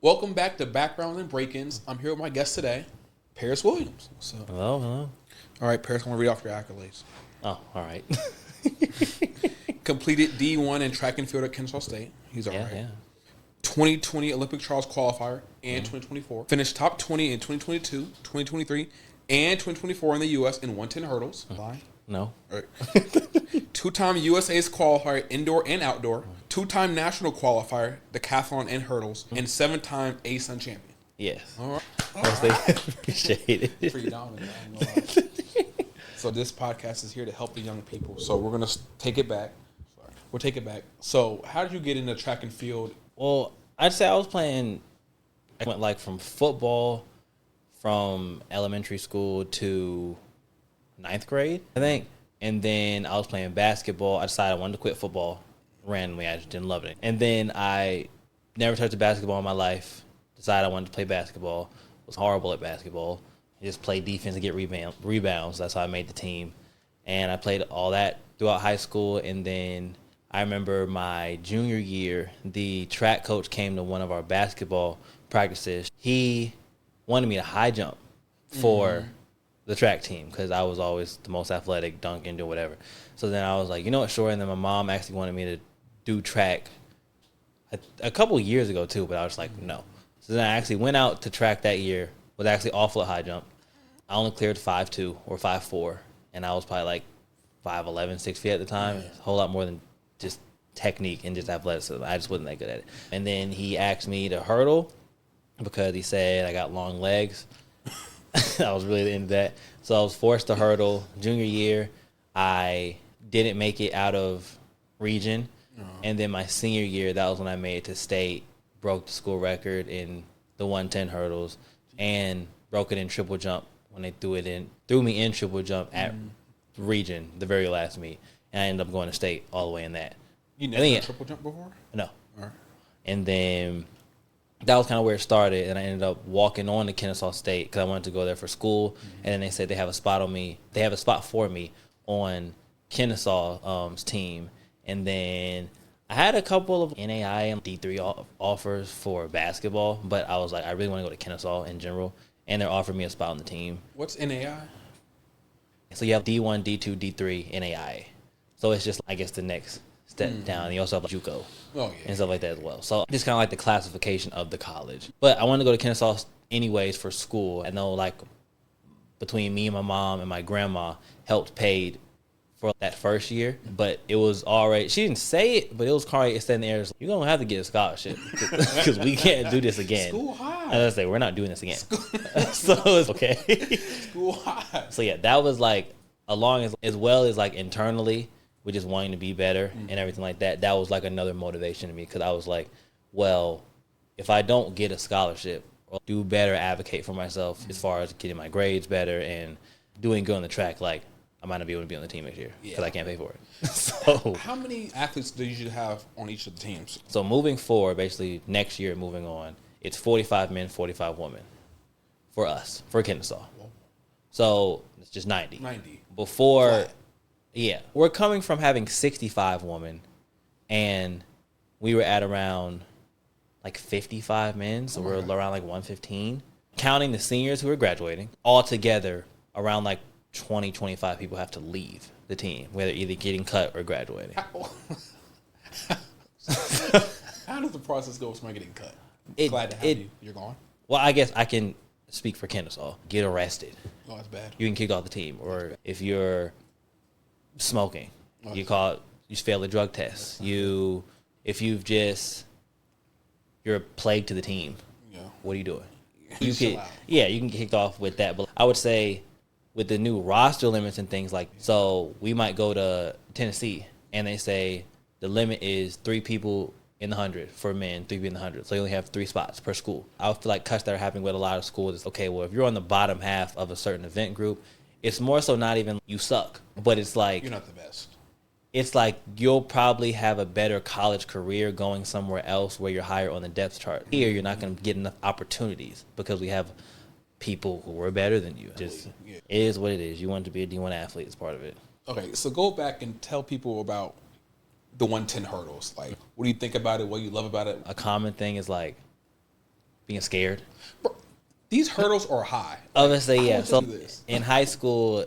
Welcome back to Backgrounds and Break-Ins. I'm here with my guest today, Paris Williams. So, Hello. all right, Paris, I want to read off your accolades. Oh, all right. Completed D1 in track and field at Kennesaw State. He's all right. Yeah. 2020 Olympic Trials qualifier and 2024. Finished top 20 in 2022, 2023, and 2024 in the U.S. in 110 hurdles. Lie? No. All right. Two-time USA's qualifier indoor and outdoor. Two-time national qualifier, decathlon and hurdles, and seven-time ASUN champion. Yes. All right. Mostly appreciate it. Pretty dominant. I ain't gonna lie. So this podcast is here to help the young people. So we're gonna take it back. We'll take it back. So how did you get into track and field? Well, I'd say I went like from football from elementary school to ninth grade, I think. And then I was playing basketball. I decided I wanted to quit football randomly. I just didn't love it. And then I never touched a basketball in my life. Decided I wanted to play basketball. Was horrible at basketball. I just played defense and get rebounds. That's how I made the team. And I played all that throughout high school. And then I remember my junior year, the track coach came to one of our basketball practices. He wanted me to high jump for the track team because I was always the most athletic, dunking, do whatever. So then I was like, you know what, sure. And then my mom actually wanted me to do track a couple years ago too, but I was like, no. So then I actually went out to track that year, was actually awful at high jump. I only cleared 5'2" or 5'4", and I was probably like 5'11", 6 feet at the time. A whole lot more than just technique and just athleticism. I just wasn't that good at it. And then he asked me to hurdle because he said I got long legs. I was really into that. So I was forced to hurdle. Junior year, I didn't make it out of region. And then my senior year, that was when I made it to state, broke the school record in the 110 hurdles, and broke it in triple jump when they threw me in triple jump at region, the very last meet. And I ended up going to state all the way in that. You never done triple jump before? No. All right. And then that was kind of where it started, and I ended up walking on to Kennesaw State because I wanted to go there for school. And then they said they have a spot for me on Kennesaw's team. And then I had a couple of NAI and D3 offers for basketball, but I was like, I really want to go to Kennesaw in general, and they're offering me a spot on the team. What's NAI? So you have D1, D2, D3, NAI. So it's just, I guess, the next step down. You also have like JUCO and stuff like that as well. So just kind of like the classification of the college. But I wanted to go to Kennesaw anyways for school. I know like between me and my mom and my grandma helped paid for that first year, but it was already, she didn't say it, but it was already in the air. You're going to have to get a scholarship because we can't do this again. School high. And I say, we're not doing this again. So it's okay. School high. So yeah, that was like, as well as like internally, we just wanting to be better and everything like that. That was like another motivation to me because I was like, well, if I don't get a scholarship or do better, advocate for myself as far as getting my grades better and doing good on the track, like I might not be able to be on the team next year because I can't pay for it. So how many athletes do you usually have on each of the teams? So moving forward, basically next year, moving on, it's 45 men, 45 women for us, for Kennesaw. So it's just 90. 90. Before... Flat. Yeah, we're coming from having 65 women, and we were at around like 55 men, so we're around like 115. Counting the seniors who are graduating, altogether around like 20, 25 people have to leave the team, whether either getting cut or graduating. How does the process go with somebody getting cut? Glad to have you. You're gone? Well, I guess I can speak for Kennesaw. Get arrested. Oh, that's bad. You can kick off the team, or if you're smoking, you fail a drug test. If you're a plague to the team. Yeah. What are you doing? You can get kicked off with that. But I would say with the new roster limits and things like, so we might go to Tennessee and they say the limit is 3 people in the 100 for men, 3 people in the 100. So you only have 3 spots per school. I feel like cuts that are happening with a lot of schools is, okay, well, if you're on the bottom half of a certain event group, it's more so not even you suck, but it's like you're not the best. It's like you'll probably have a better college career going somewhere else where you're higher on the depth chart. Here, you're not going to get enough opportunities because we have people who are better than you. Just it is what it is. You want to be a D1 athlete. It's part of it. Okay, so go back and tell people about the 110 hurdles. Like, what do you think about it? What do you love about it? A common thing is like being scared. Bro, these hurdles are high. Obviously, yeah. So do this? in high school,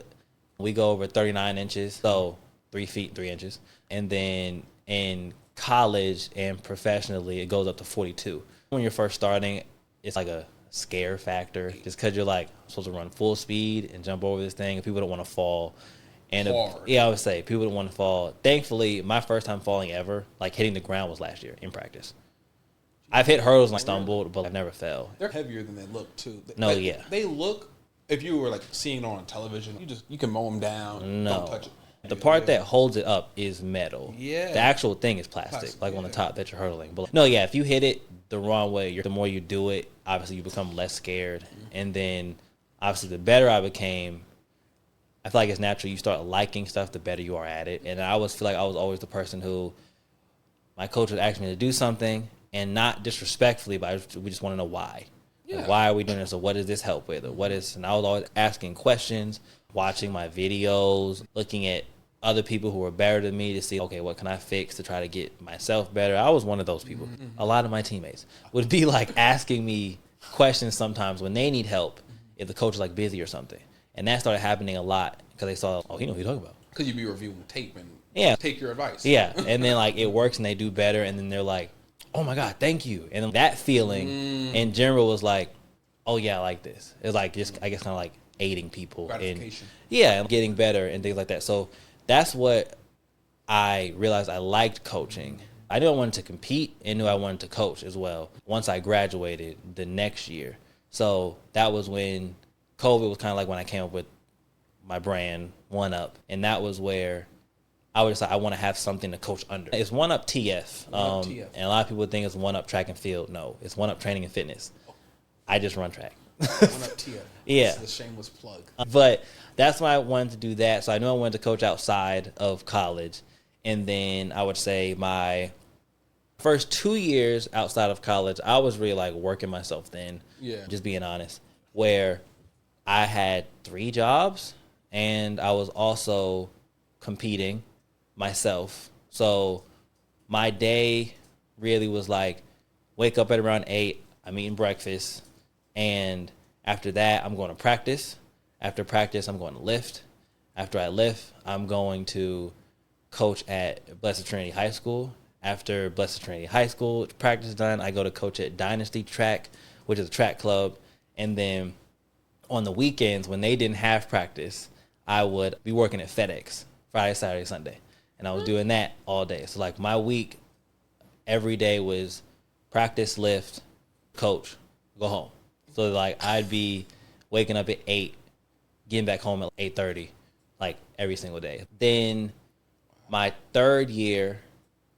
we go over 39 inches, so 3 feet 3 inches, and then in college and professionally, it goes up to 42. When you're first starting, it's like a scare factor, just because you're like I'm supposed to run full speed and jump over this thing, and people don't want to fall. And yeah, I would say people don't want to fall. Thankfully, my first time falling ever, like hitting the ground, was last year in practice. I've hit hurdles and stumbled, but I've never fell. They're heavier than they look too. Yeah. They look. If you were like seeing it on television, you can mow them down. No. Don't touch it. The part that holds it up is metal. Yeah. The actual thing is plastic like on the top that you're hurdling. But no, yeah, if you hit it the wrong way, the more you do it, obviously you become less scared. And then obviously the better I became, I feel like it's natural. You start liking stuff, the better you are at it. And I always feel like I was always the person who my coach would ask me to do something, and not disrespectfully, but we just want to know why. Yeah. Like, why are we doing this? Or what does this help with? Or what is? And I was always asking questions, watching my videos, looking at other people who were better than me to see, okay, what can I fix to try to get myself better? I was one of those people. A lot of my teammates would be like asking me questions sometimes when they need help, if the coach is like busy or something. And that started happening a lot because they saw, oh, he knows what he's talking about. Because you'd be reviewing tape and take your advice. Yeah. And then like it works and they do better. And then they're like, oh my God, thank you. And that feeling in general was like, oh yeah, I like this. It's like just, I guess, kind of like aiding people in, and getting better and things like that. So that's what I realized I liked coaching. I knew I wanted to compete and knew I wanted to coach as well once I graduated the next year. So that was when COVID was kind of like when I came up with my brand, One Up. And that was where I was like, I want to have something to coach under. It's One Up TF. And a lot of people think it's One Up Track and Field. No, it's One Up Training and Fitness. I just run track. One Up TF. Yeah. That's the shameless plug. But that's why I wanted to do that. So I knew I wanted to coach outside of college. And then I would say my first 2 years outside of college, I was really like working myself thin. Yeah. Just being honest. Where I had 3 jobs and I was also competing myself. So my day really was like wake up at around 8, I'm eating breakfast, and after that I'm going to practice. After practice I'm going to lift. After I lift, I'm going to coach at Blessed Trinity High School. After Blessed Trinity High School practice done, I go to coach at Dynasty Track, which is a track club. And then on the weekends when they didn't have practice, I would be working at FedEx Friday, Saturday, Sunday. And I was doing that all day. So like my week every day was practice, lift, coach, go home. So like I'd be waking up at 8, getting back home at 8:30, like every single day. Then my 3rd year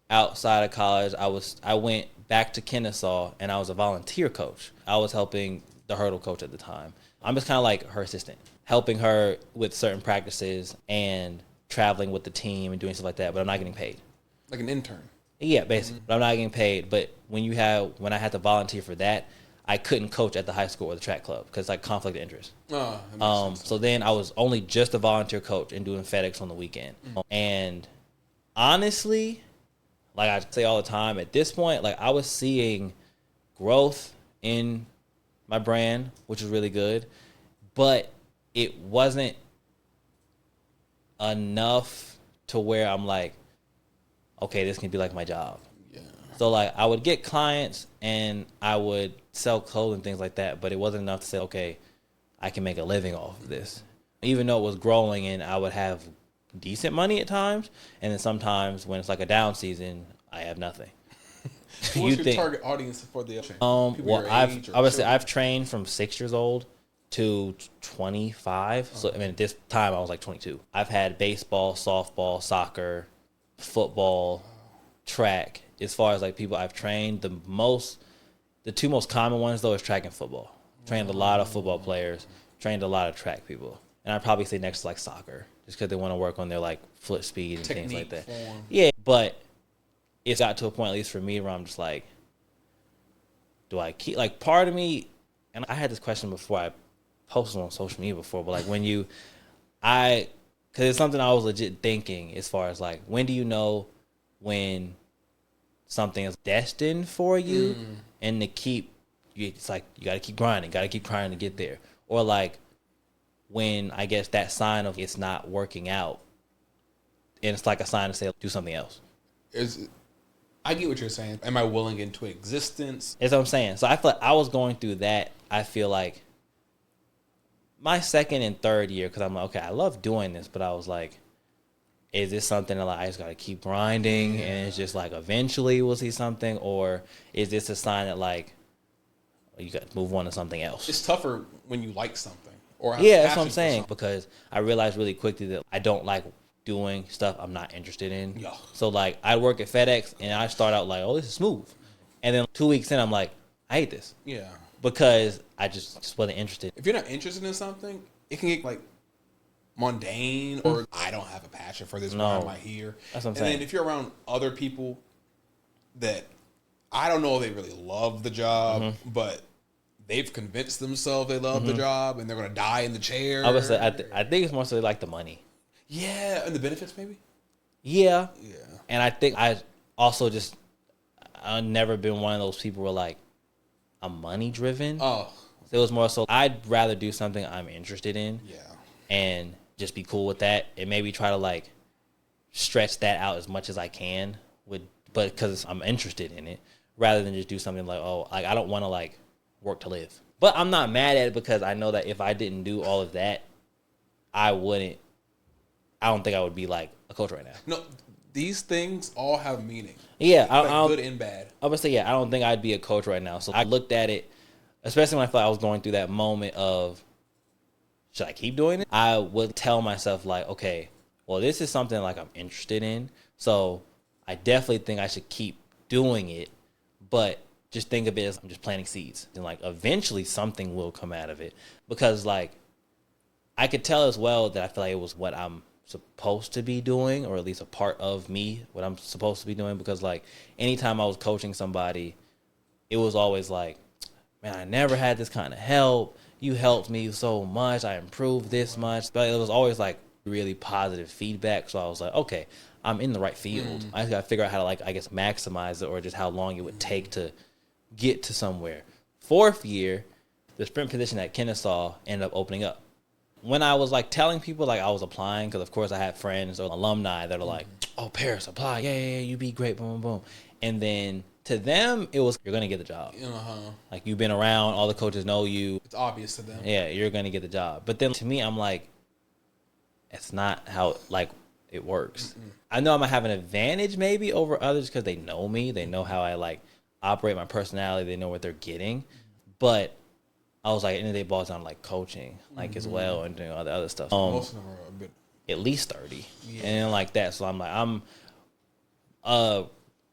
outside of college, I went back to Kennesaw and I was a volunteer coach. I was helping the hurdle coach at the time. I'm just kind of like her assistant, helping her with certain practices and traveling with the team and doing stuff like that, but I'm not getting paid. Like an intern. Yeah, basically. But I'm not getting paid. But when I had to volunteer for that, I couldn't coach at the high school or the track club because like conflict of interest. So then I was only just a volunteer coach and doing FedEx on the weekend. And honestly, like I say all the time, at this point, like I was seeing growth in my brand, which was really good, but it wasn't enough to where I'm like, okay, this can be like my job. Yeah. So like I would get clients and I would sell clothes and things like that, but it wasn't enough to say, okay, I can make a living off of this. Even though it was growing and I would have decent money at times, and then sometimes when it's like a down season, I have nothing. What's your target audience for the well, I've trained from 6 years old to 25. So I mean, at this time I was like 22. I've had baseball, softball, soccer, football, track. As far as like people I've trained, the 2 most common ones though is track and football. Trained a lot of football players, trained a lot of track people, and I'd probably say next to like soccer, just because they want to work on their like foot speed and things like that. Form. Yeah, but it's got to a point, at least for me, where I'm just like, do I keep, like, part of me, and I had this question before I posted on social media before, but like because it's something I was legit thinking as far as like, when do you know when something is destined for you and to keep it's like you got to keep grinding, got to keep trying to get there. Or like when I guess that sign of it's not working out, and it's like a sign to say do something else. I get what you're saying. Am I willing into existence? That's what I'm saying. So I feel like I was going through that. I feel like my second and third year, because I'm like, okay, I love doing this, but I was like, is this something that like, I just got to keep grinding and it's just like eventually we'll see something? Or is this a sign that like you got to move on to something else? It's tougher when you like something. Or yeah, that's what I'm saying. Because I realized really quickly that I don't like doing stuff I'm not interested in. Yeah. So like I work at FedEx and I start out like, oh, this is smooth. And then 2 weeks in, I'm like, I hate this. Yeah. Because I just wasn't interested. If you're not interested in something, it can get like mundane or I don't have a passion for this. Why am I here? That's what I'm and saying. Then if you're around other people that I don't know if they really love the job, but they've convinced themselves they love the job and they're going to die in the chair. I would say I think it's mostly like the money. Yeah, and the benefits maybe? Yeah. Yeah. And I think I also just I've never been one of those people where like I'm money driven. Oh. So it was more so I'd rather do something I'm interested in. Yeah. And just be cool with that and maybe try to like stretch that out as much as I can but because I'm interested in it rather than just do something like, oh, like I don't want to like work to live. But I'm not mad at it because I know that if I didn't do all of that, I don't think I would be like a coach right now. No, these things all have meaning. Yeah, like good and bad. I would say, I don't think I'd be a coach right now. So I looked at it, especially when I felt I was going through that moment of, should I keep doing it? I would tell myself like, okay, well, this is something like I'm interested in. So I definitely think I should keep doing it, but just think of it as I'm just planting seeds. And like eventually something will come out of it because like I could tell as well that I feel like it was what I'm supposed to be doing, or at least a part of me, what I'm supposed to be doing, because like anytime I was coaching somebody, it was always like, man, I never had this kind of help. You helped me so much. I improved this much. But it was always like really positive feedback. So I was like, okay, I'm in the right field. I just got to figure out how to like, I guess, maximize it or just how long it would take to get to somewhere. Fourth year, the sprint position at Kennesaw ended up opening up. When I was like telling people like I was applying, because of course I had friends or alumni that are like, oh, Paris, apply. Yeah, you be great, boom, boom, boom. And then to them, it was, you're going to get the job. Like you've been around, all the coaches know you. It's obvious to them. Yeah, you're going to get the job. But then to me, I'm like, it's not how like it works. I know I'm going to have an advantage maybe over others because they know me. They know how I like operate my personality. They know what they're getting. But I was like, at the end of the day, it boils down to like coaching, like as well, and doing all the other stuff. Most of them are a bit. At least 30, and then like that. So I'm a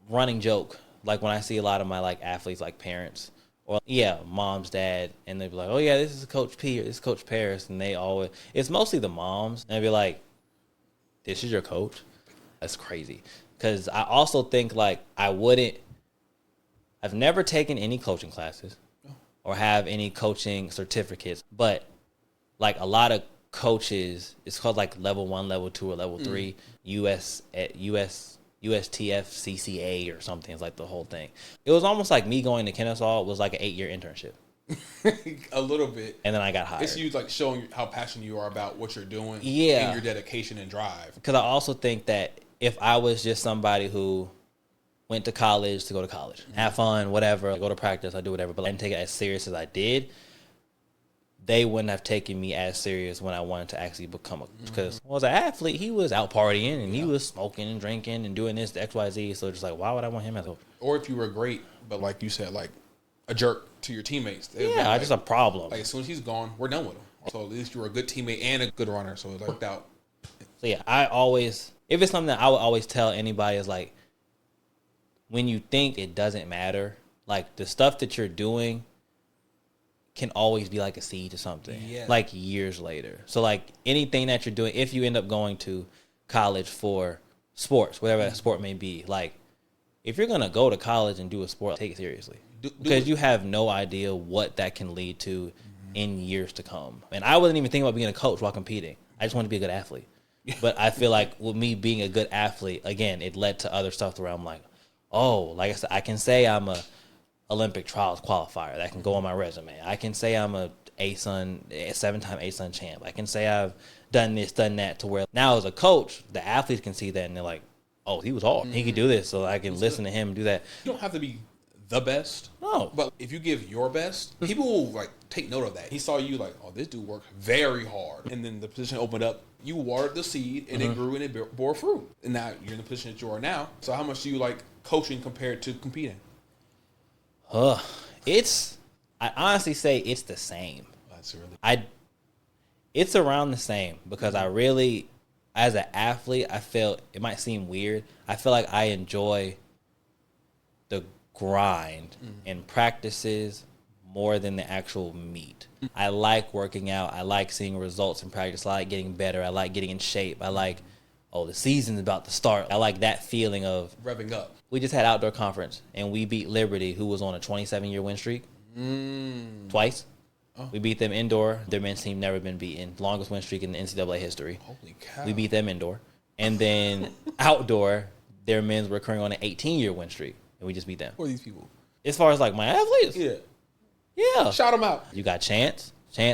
running joke. Like when I see a lot of my like athletes, like parents, or moms, dad, and they be like, oh yeah, this is Coach P or this is Coach Paris, and they always, it's mostly the moms, and they be like, this is your coach. That's crazy. Because I also think like I've never taken any coaching classes or have any coaching certificates, but like a lot of coaches, it's called like level 1, level 2, or level 3, USTF CCA or something. It's like the whole thing. It was almost like me going to Kennesaw was like an 8-year internship. A little bit. And then I got hired. It's you like showing how passionate you are about what you're doing. And your dedication and drive. Because I also think that if I was just somebody who went to college to go to college, have fun, whatever, I go to practice, I do whatever, but I didn't take it as serious as I did, they wouldn't have taken me as serious when I wanted to actually become because as an athlete, he was out partying and he was smoking and drinking and doing this, the XYZ. So just like, why would I want him as a coach? Or if you were great, but like you said, like a jerk to your teammates. Yeah, just a problem. Like as soon as he's gone, we're done with him. So at least you were a good teammate and a good runner. So it worked out. So yeah, I always, if it's something that I would always tell anybody is like, when you think it doesn't matter, like the stuff that you're doing can always be like a seed to something, like years later. So like anything that you're doing, if you end up going to college for sports, whatever that sport may be, like if you're going to go to college and do a sport, take it seriously. Because you have no idea what that can lead to in years to come. And I wasn't even thinking about being a coach while competing. I just wanted to be a good athlete. But I feel like with me being a good athlete, again, it led to other stuff where I'm like, oh, like I said, I can say I'm a Olympic trials qualifier that can go on my resume. I can say I'm a 7-time ASUN champ. I can say I've done this, done that, to where now as a coach, the athletes can see that and they're like, oh, he was hard. He could do this, so I can listen to him and do that. You don't have to be the best. No. But if you give your best, people will like take note of that. He saw you like, oh, this dude worked very hard. And then the position opened up. You watered the seed and it grew and it bore fruit. And now you're in the position that you are now. So how much do you like coaching compared to competing? I honestly say it's the same. That's really It's around the same because I really, as an athlete, I feel, it might seem weird, I feel like I enjoy the grind and practices more than the actual meat. I like working out. I like seeing results in practice. I like getting better. I like getting in shape. I like, the season's about to start. I like that feeling of revving up. We just had outdoor conference and we beat Liberty, who was on a 27-year win streak, twice. Oh. We beat them indoor. Their men's team never been beaten. Longest win streak in the NCAA history. Holy cow. We beat them indoor. And then outdoor, their men's were currently on an 18-year win streak, and we just beat them. Who are these people? As far as like my athletes? Yeah. Shout them out. You got Chance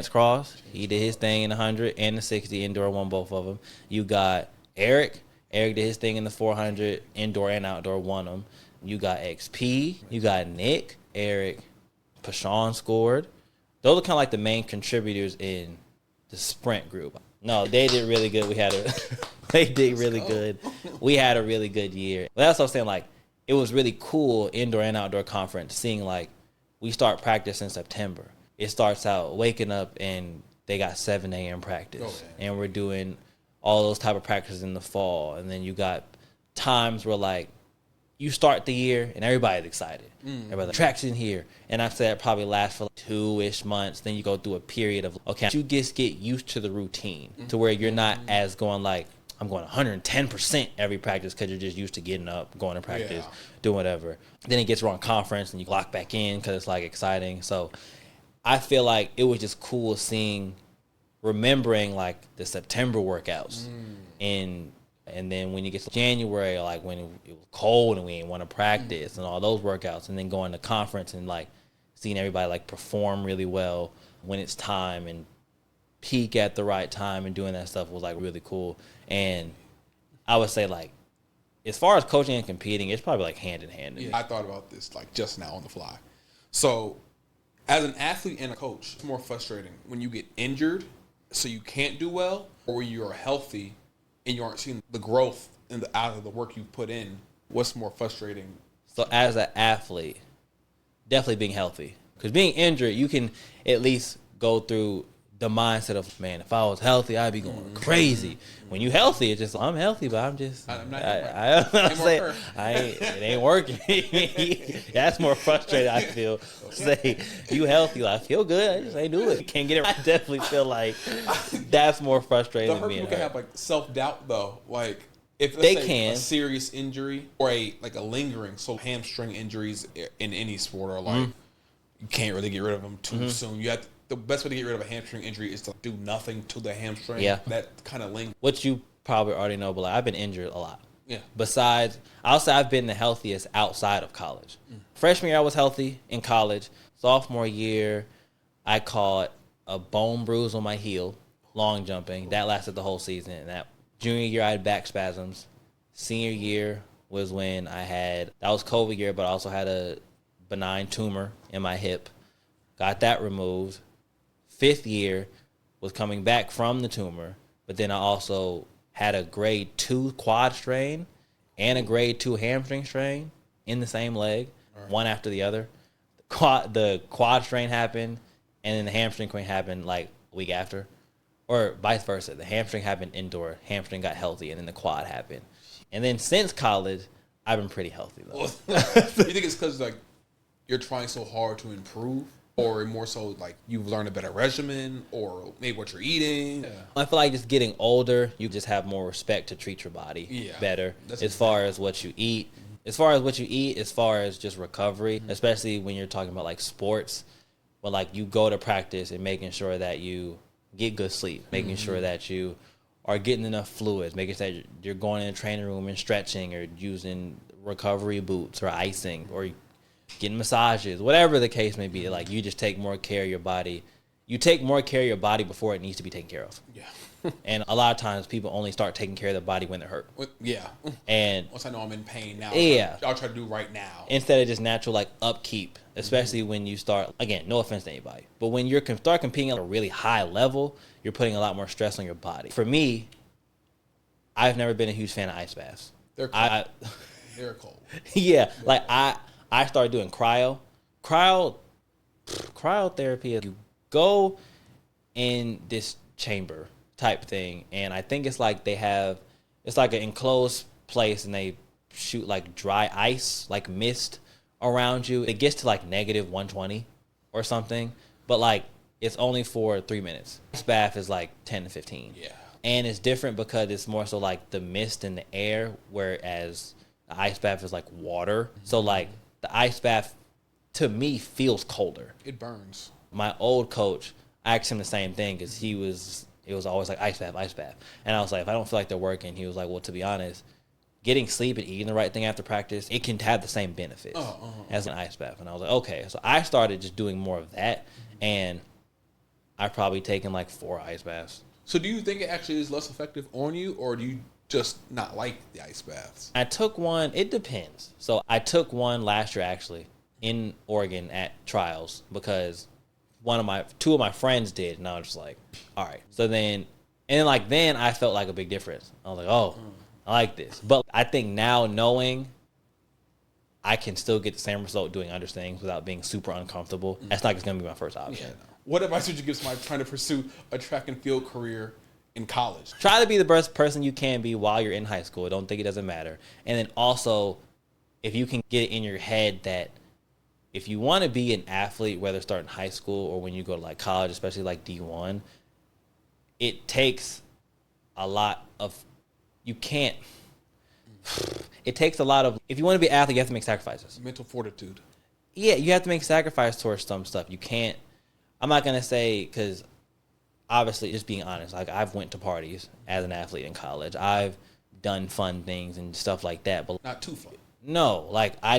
Cross. He did his thing in the 100 and the 60 indoor, won both of them. You got Eric. Eric did his thing in the 400 indoor and outdoor, won them. You got XP. You got Nick. Eric. Pashawn scored. Those are kind of like the main contributors in the sprint group. No, they did really good. They did really good. We had a really good year. But that's what I'm saying. Like, it was really cool indoor and outdoor conference seeing like we start practice in September. It starts out waking up and they got 7 a.m. practice, and we're doing all those type of practices in the fall. And then you got times where like you start the year and everybody's excited. Everybody's like, traction here. And I said it probably lasts for like 2-ish months. Then you go through a period of, okay, you just get used to the routine to where you're not as going like, I'm going 110% every practice because you're just used to getting up, going to practice, doing whatever. Then it gets around conference and you lock back in because it's like exciting. So I feel like it was just cool remembering like the September workouts and then when you get to January, like when it was cold and we didn't want to practice and all those workouts, and then going to conference and like seeing everybody like perform really well when it's time and peak at the right time and doing that stuff was like really cool. And I would say like as far as coaching and competing, it's probably like hand in hand. Yeah, I thought about this like just now on the fly. So as an athlete and a coach, it's more frustrating when you get injured so you can't do well, or when you're healthy and you aren't seeing the growth out of the work you put in. What's more frustrating? So as an athlete, definitely being healthy. Because being injured, you can at least go through the mindset of, man, if I was healthy, I'd be going crazy. When you healthy, it's just, I'm healthy, but I'm just, it ain't working. That's more frustrating, I feel. Say, you healthy, like, I feel good, I just ain't do it. Can't get it right. I definitely feel like that's more frustrating than being hurt. People can have like self-doubt though. Like, if they say can. A serious injury or a lingering, so hamstring injuries in any sport are like, you can't really get rid of them too soon. You have to, the best way to get rid of a hamstring injury is to do nothing to the hamstring. Yeah. That kind of link. What you probably already know, but like, I've been injured a lot. Yeah. Besides, I'll say I've been the healthiest outside of college. Freshman year, I was healthy in college. Sophomore year, I caught a bone bruise on my heel, long jumping. That lasted the whole season. And that junior year, I had back spasms. Senior year was when that was COVID year, but I also had a benign tumor in my hip. Got that removed. 5th year was coming back from the tumor, but then I also had a grade 2 quad strain and a grade 2 hamstring strain in the same leg, one after the other. The quad strain happened, and then the hamstring happened like a week after, or vice versa. The hamstring happened indoor, hamstring got healthy, and then the quad happened. And then since college, I've been pretty healthy though. You think it's because like you're trying so hard to improve? Or more so like you've learned a better regimen or maybe what you're eating? Yeah. I feel like just getting older, you just have more respect to treat your body better as far as what you eat. As far as just recovery, especially when you're talking about like sports, when like you go to practice and making sure that you get good sleep, making sure that you are getting enough fluids, making sure that you're going in the training room and stretching or using recovery boots or icing or getting massages, whatever the case may be. Like, you just take more care of your body. You take more care of your body before it needs to be taken care of. Yeah. And a lot of times people only start taking care of their body when they're hurt. Yeah. And once I know I'm in pain now, yeah, I'll try to do right now. Instead of just natural like upkeep, especially when you start, again, no offense to anybody, but when you start competing at a really high level, you're putting a lot more stress on your body. For me, I've never been a huge fan of ice baths. They're cold. They're cold. Yeah, like I started doing cryotherapy. You go in this chamber type thing, and I think it's like it's like an enclosed place, and they shoot like dry ice, like mist around you. It gets to like -120 or something, but like it's only for 3 minutes. This bath is like 10 to 15. Yeah. And it's different because it's more so like the mist in the air, whereas the ice bath is like water. So like the ice bath to me feels colder. It burns. My old coach, I asked him the same thing because it was always like ice bath. And I was like, if I don't feel like they're working, he was like, well, to be honest, getting sleep and eating the right thing after practice, it can have the same benefits as an ice bath. And I was like, okay. So I started just doing more of that, and I've probably taken like 4 ice baths. So do you think it actually is less effective on you, or do you just not like the ice baths? I took one, it depends. So I took one last year actually in Oregon at trials because two of my friends did, and I was just like, all right. So then I felt like a big difference. I was like, oh, I like this. But I think now knowing I can still get the same result doing other things without being super uncomfortable, that's not going to be my first option. Yeah, no. What advice would you give somebody trying to pursue a track and field career in college? Try to be the best person you can be while you're in high school. Don't think it doesn't matter. And then also, if you can get it in your head that if you want to be an athlete, whether starting high school or when you go to like college, especially like D1, it takes a lot of, it takes a lot of, if you want to be an athlete, you have to make sacrifices. Mental fortitude. Yeah, you have to make sacrifice towards some stuff. You can't, I'm not going to say, because obviously, just being honest, like I've went to parties as an athlete in college. I've done fun things and stuff like that. But not too fun. No, like I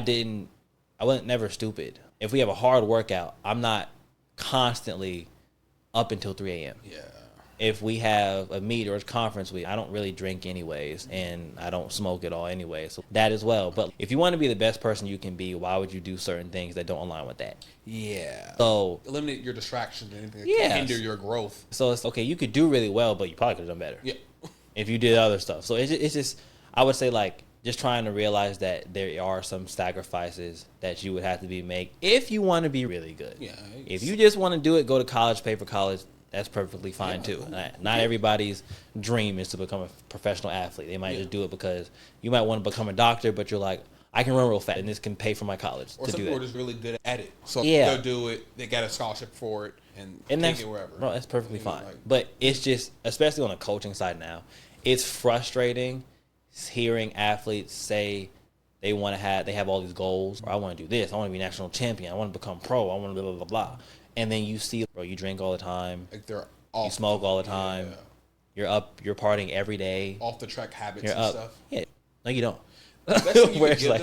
wasn't never stupid. If we have a hard workout, I'm not constantly up until 3 a.m. Yeah. If we have a meet or a conference week, I don't really drink anyways, and I don't smoke at all anyway. So that as well. But if you want to be the best person you can be, why would you do certain things that don't align with that? Yeah. So eliminate your distractions and anything that can hinder your growth. So it's okay. You could do really well, but you probably could have done better. Yeah. If you did other stuff. So it's just I would say like just trying to realize that there are some sacrifices that you would have to be make if you want to be really good. Yeah. If you just want to do it, go to college, pay for college. That's perfectly fine too. Not everybody's dream is to become a professional athlete. They might just do it because you might want to become a doctor, but you're like, I can run real fast, and this can pay for my college. Or to some do people that. are just really good at it, so they'll do it. They got a scholarship for it, and take it wherever. Bro, that's perfectly fine. But it's just, especially on the coaching side now, it's frustrating hearing athletes say they have all these goals. Or I want to do this. I want to be national champion. I want to become pro. I want to blah blah blah blah. And then you see, bro, you drink all the time. Like they're you smoke all the time. Yeah. You're partying every day. Off the track habits you're and up. stuff. Yeah. No, you don't. No,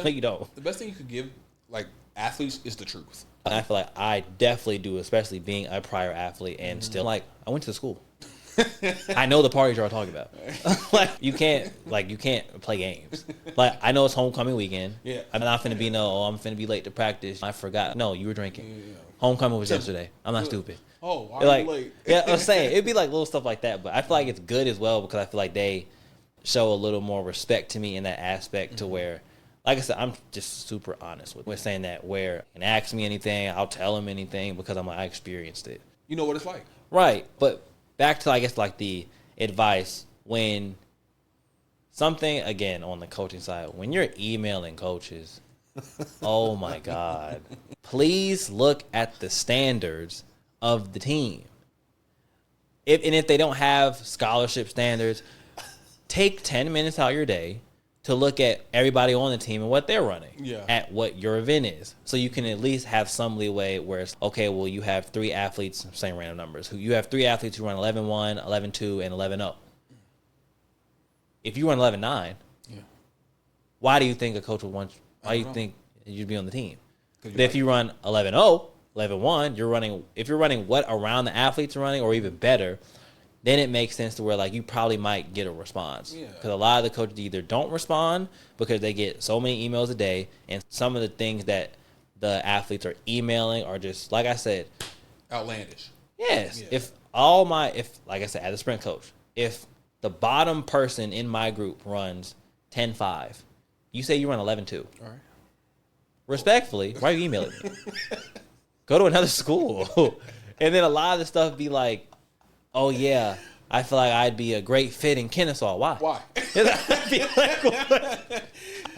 you don't. The best thing you could give like athletes is the truth. And I feel like I definitely do, especially being a prior athlete and still like I went to school. I know the parties you're all talking about. you can't play games. Like I know it's homecoming weekend. Yeah. I'm not finna be I'm finna be late to practice. I forgot. No, you were drinking. Yeah. Homecoming was yesterday. I'm not stupid. Oh, why are you late? Yeah, I'm saying it'd be like little stuff like that, but I feel like it's good as well because I feel like they show a little more respect to me in that aspect to where, like I said, I'm just super honest with saying that where you can ask me anything, I'll tell them anything because I'm like I experienced it. You know what it's like, right? But back to I guess like the advice when something again on the coaching side when you're emailing coaches. Oh my God. Please look at the standards of the team. If they don't have scholarship standards, take 10 minutes out of your day to look at everybody on the team and what they're running at what your event is. So you can at least have some leeway where it's, okay, well, you have 3 athletes, saying random numbers, you have 3 athletes who run 11-1, 11-2, and 11-0. If you run 11-9, why do you think a coach would want you? Why do you think you'd be on the team? But if you run 11.0, 11.1, you're running. If you're running what around the athletes are running, or even better, then it makes sense to where like you probably might get a response. Because a lot of the coaches either don't respond because they get so many emails a day, and some of the things that the athletes are emailing are just, like I said, outlandish. Yes. Yeah. If like I said, as a sprint coach, if the bottom person in my group runs 10.5, you say you run 11.2. All right. Respectfully, why are you emailing me? Go to another school. And then a lot of the stuff be like, oh yeah, I feel like I'd be a great fit in Kennesaw. Why? Why? I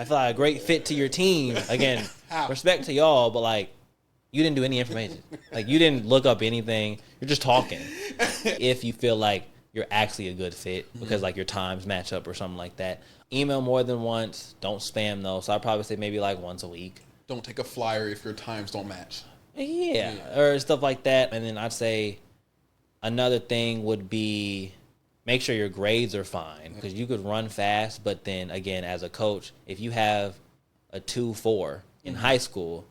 feel like a great fit to your team. Again, How? Respect to y'all, but like, you didn't do any information. Like, you didn't look up anything. You're just talking. If you feel like you're actually a good fit because like your times match up or something like that, email more than once. Don't spam though. So I'd probably say maybe like once a week. Don't take a flyer if your times don't match. Yeah, or stuff like that. And then I'd say another thing would be make sure your grades are fine, because you could run fast, but then again, as a coach, if you have a 2.4 in high school,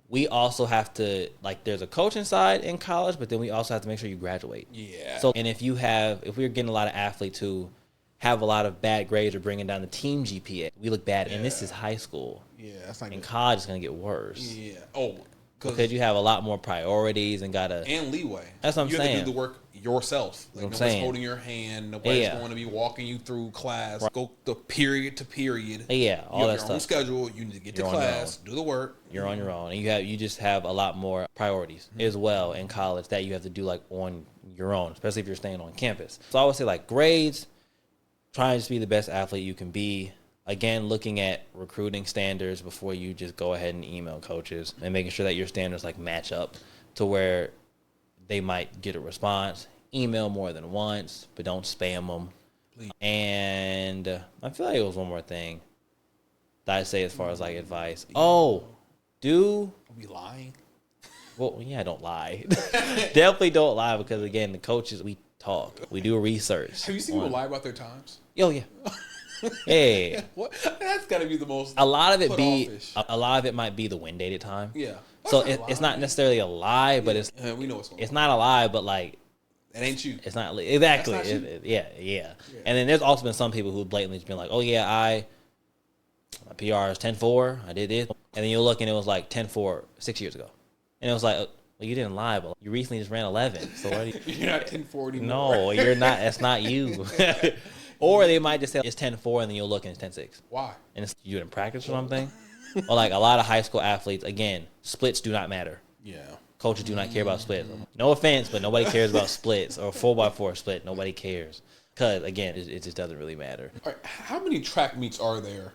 we also have to, like, there's a coaching side in college, but then we also have to make sure you graduate. Yeah. So, and if we're getting a lot of athletes who have a lot of bad grades or bringing down the team GPA, we look bad. And this is high school. Yeah, that's not in good. college, it's going to get worse. Yeah. Oh, because you have a lot more priorities and and leeway. That's what I'm you saying. have to do the work yourself. Like, nobody's holding your hand. Nobody's going to be walking you through class. Right. Go the period to period. Yeah, all you that have stuff. your own schedule. You need to get to class, do the work. You're on your own, and you just have a lot more priorities as well in college that you have to do like on your own, especially if you're staying on campus. So I would say like grades, try and just be the best athlete you can be. Again, looking at recruiting standards before you just go ahead and email coaches, and making sure that your standards like match up to where they might get a response. Email more than once, but don't spam them. Please. And I feel like it was one more thing that I'd say as far as like advice. Oh, are we lying? Well, yeah, don't lie. Definitely don't lie, because again, the coaches, we talk, we do research. Have you seen people lie about their times? Oh yeah. Hey, what? That's got to be the most. A lot of it might be the when dated time. Yeah. So it's not necessarily a lie, but we know it's not a lie, but like it ain't you. It's not exactly. Yeah. And then there's also been some people who blatantly just been like, oh yeah, my PR is 10.4. I did this, and then you look and it was like 10.4 6 years ago, and it was like, well, you didn't lie, but you recently just ran 11. So what are you're not 10.4 anymore. No, you're not. That's not you. Or they might just say it's 10.4, and then you'll look and it's 10.6. Why? And it's you in practice or something. Or like a lot of high school athletes, again, splits do not matter. Yeah. Coaches do not care about splits. No offense, but nobody cares about splits or 4x4 split. Nobody cares. Because, again, it just doesn't really matter. All right, how many track meets are there?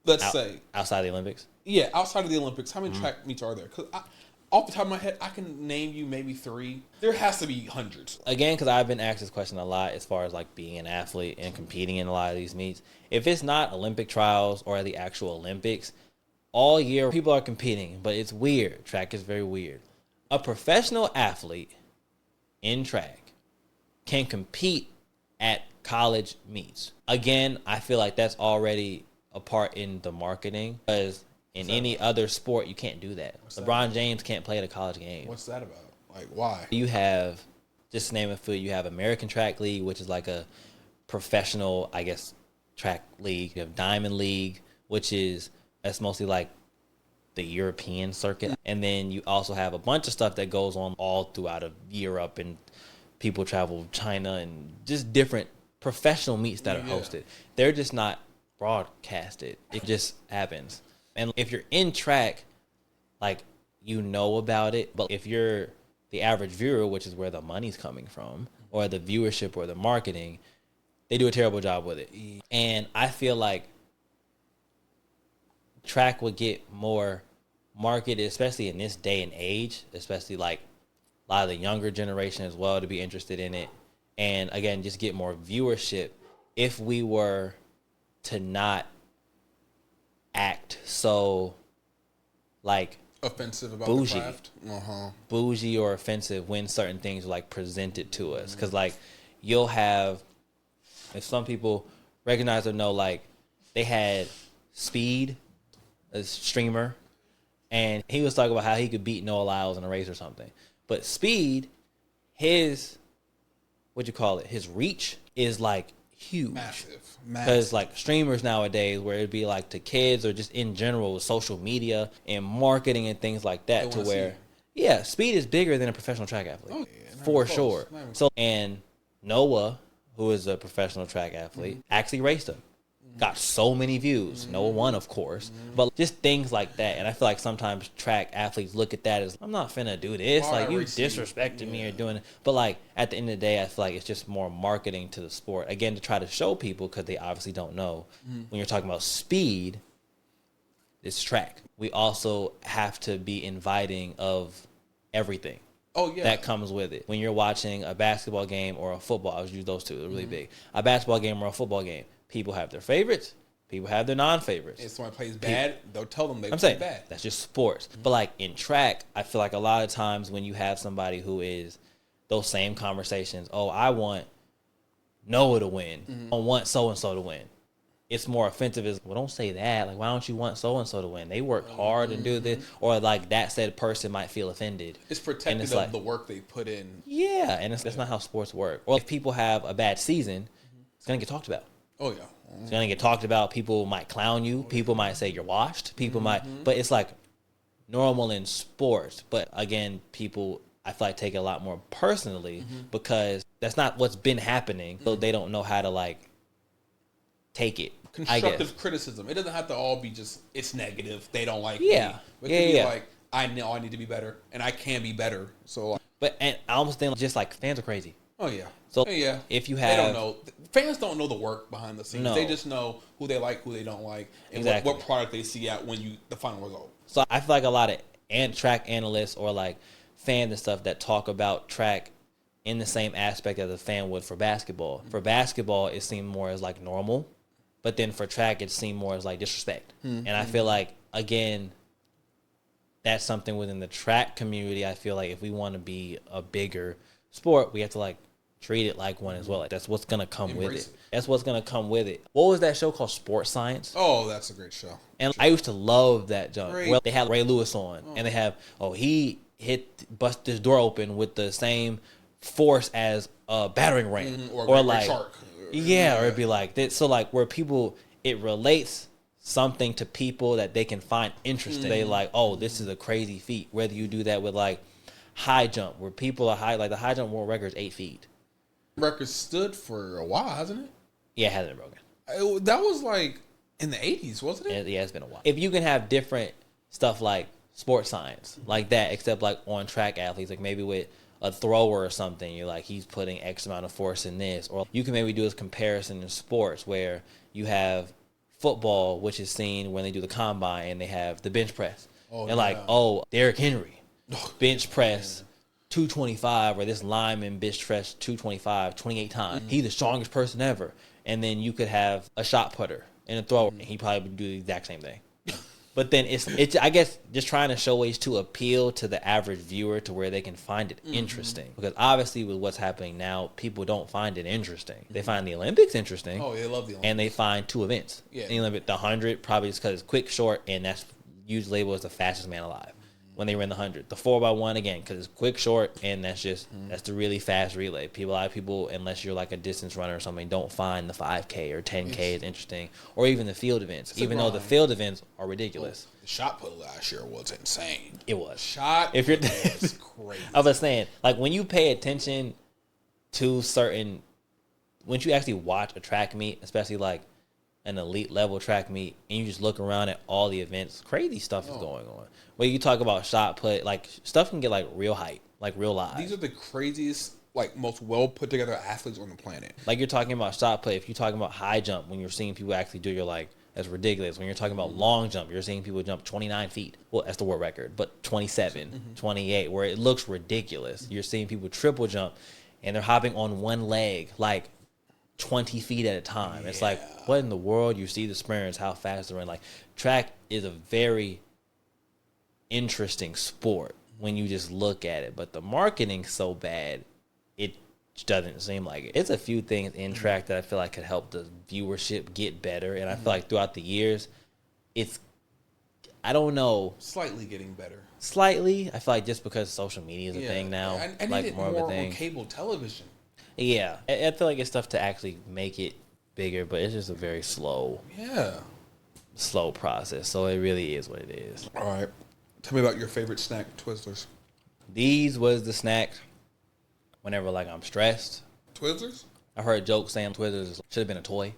Let's say. Outside the Olympics? Yeah, outside of the Olympics. How many track meets are there? Because off the top of my head, I can name you maybe 3. There has to be hundreds. Again, because I've been asked this question a lot as far as like being an athlete and competing in a lot of these meets. If it's not Olympic trials or the actual Olympics, all year people are competing, but it's weird. Track is very weird. A professional athlete in track can compete at college meets. Again, I feel like that's already a part in the marketing, because in any other sport, you can't do that. LeBron James can't play at a college game. What's that about? Like, why? You have, just to name a few, you have American Track League, which is like a professional, I guess, track league. You have Diamond League, that's mostly like the European circuit. And then you also have a bunch of stuff that goes on all throughout of Europe, and people travel China, and just different professional meets that are hosted. They're just not broadcasted. It just happens. And if you're in track, like, you know about it. But if you're the average viewer, which is where the money's coming from, or the viewership or the marketing, they do a terrible job with it. And I feel like track would get more marketed, especially in this day and age, especially like a lot of the younger generation as well, to be interested in it. And again, just get more viewership if we were to not act so like offensive about bougie, the craft. Bougie or offensive when certain things are like presented to us. Because like you'll have, if some people recognize or know, like they had Speed, a streamer, And he was talking about how he could beat Noah Lyles in a race or something. But speed, his his reach is like huge. Massive. Because like streamers nowadays, where it'd be like to kids or just in general, social media and marketing and things like that, to where, speed is bigger than a professional track athlete. Oh, yeah, for sure. So, and Noah, who is a professional track athlete, actually raced him. Got so many views. Noah won, of course. But just things like that. And I feel like sometimes track athletes look at that as, I'm not finna do this. Like, you disrespecting me or doing it. But, like, at the end of the day, I feel like it's just more marketing to the sport. Again, to try to show people, because they obviously don't know. When you're talking about speed, it's track. We also have to be inviting of everything. Oh, yeah. That comes with it. When you're watching a basketball game or a football, I was use those two, they're really big. A basketball game or a football game, people have their favorites, people have their non-favorites. If someone plays bad, they'll tell them I'm play saying, bad. that's just sports. But like in track, I feel like a lot of times when you have somebody who is those same conversations, oh, I want Noah to win, I want so-and-so to win. It's more offensive as, well, don't say that. Like, why don't you want so-and-so to win? They work hard and do this. Or, like, that said person might feel offended. It's protected of the work they put in. Yeah, and that's not how sports work. Or if people have a bad season, it's going to get talked about. Oh, yeah. It's going to get talked about. People might clown you. People might say you're washed. People might. But it's, like, normal in sports. But, again, people, I feel like, take it a lot more personally because that's not what's been happening. So they don't know how to, like, take it. Constructive criticism. It doesn't have to all be just, it's negative. They don't like me. It could be like, I know I need to be better, and I can be better. So, and I almost think just like fans are crazy. Oh, yeah. So, yeah. If you have. They don't know. Fans don't know the work behind the scenes. No. They just know who they like, who they don't like, and what product they see out when the final result. So, I feel like a lot of track analysts or like fans and stuff that talk about track in the same aspect as a fan would for basketball. For basketball, it seemed more as like normal. But then for track, it seemed more as like disrespect. And I feel like, again, that's something within the track community. I feel like if we want to be a bigger sport, we have to like treat it like one as well. Like that's what's going to come with it. That's what's going to come with it. What was that show called? Sports Science? Oh, that's a great show. And I used to love that jump. Well, they had Ray Lewis on, and they have, he busted his door open with the same force as a battering ram. Or like shark. Yeah, or it'd be like that. So like where people, it relates something to people that they can find interesting. They like, oh, this is a crazy feat. Whether you do that with like high jump, where people are high, like the high jump world record is 8 feet. Record stood for a while, hasn't it? Yeah, it hasn't been broken. That was like in the 80s, wasn't it? Yeah, it's been a while. If you can have different stuff like sports science, like that, except like on track athletes, like maybe with a thrower or something, you're like, he's putting X amount of force in this. Or you can maybe do a comparison in sports where you have football, which is seen when they do the combine and they have the bench press. Derrick Henry, bench press 225, or this lineman bench press 225 28 times. He's the strongest person ever. And then you could have a shot putter and a thrower, and he probably would do the exact same thing. But then it's I guess just trying to show ways to appeal to the average viewer to where they can find it interesting. Because obviously with what's happening now, people don't find it interesting. They find the Olympics interesting. Oh, they love the Olympics. And they find 2 events. Yeah. The Olympic, the 100, probably just because it's quick, short, and that's usually labeled as the fastest man alive when they run the 100. The 4x1, again, because it's quick, short, and that's just that's the really fast relay. A lot of people, unless you're like a distance runner or something, don't find the 5K or 10K is interesting, or even the field events, even though the field events are ridiculous. The shot put last year was insane. It was. If you're crazy. I was saying, like, when you pay attention to certain, once you actually watch a track meet, especially like an elite level track meet, and you just look around at all the events, crazy stuff is going on. When you talk about shot put, like, stuff can get like real hype, like real live. These are the craziest, like, most well put together athletes on the planet. Like, you're talking about shot put. If you're talking about high jump, when you're seeing people actually do, you're like, that's ridiculous. When you're talking about long jump, you're seeing people jump 29 feet. Well, that's the world record, but 27, 28, where it looks ridiculous. You're seeing people triple jump, and they're hopping on one leg, like 20 feet at a time. Yeah. It's like, what in the world? You see the sprinters, how fast they run. Like, track is a very interesting sport when you just look at it, but the marketing's so bad, it doesn't seem like it. It's a few things in track that I feel like could help the viewership get better, and I feel like throughout the years, I don't know. Slightly getting better. Slightly. I feel like just because social media is a thing now. I like need it more of a thing. on cable television. Yeah. I feel like it's tough to actually make it bigger, but it's just a very slow process. So it really is what it is. All right. Tell me about your favorite snack, Twizzlers. These was the snack whenever like I'm stressed. Twizzlers? I heard jokes saying Twizzlers should have been a toy.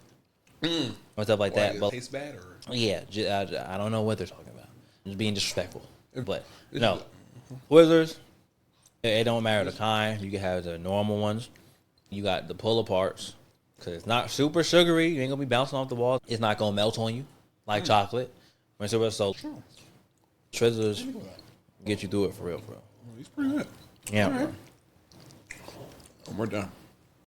Or stuff like that. But Tastes bad or? Yeah, I don't know what they're talking about. Just being disrespectful. But no, Twizzlers, it don't matter the kind. You can have the normal ones. You got the pull aparts because it's not super sugary. You ain't gonna be bouncing off the walls. It's not gonna melt on you like chocolate. So Twizzlers get you through it for real, bro. He's pretty good. Yeah, right. bro. And we're done.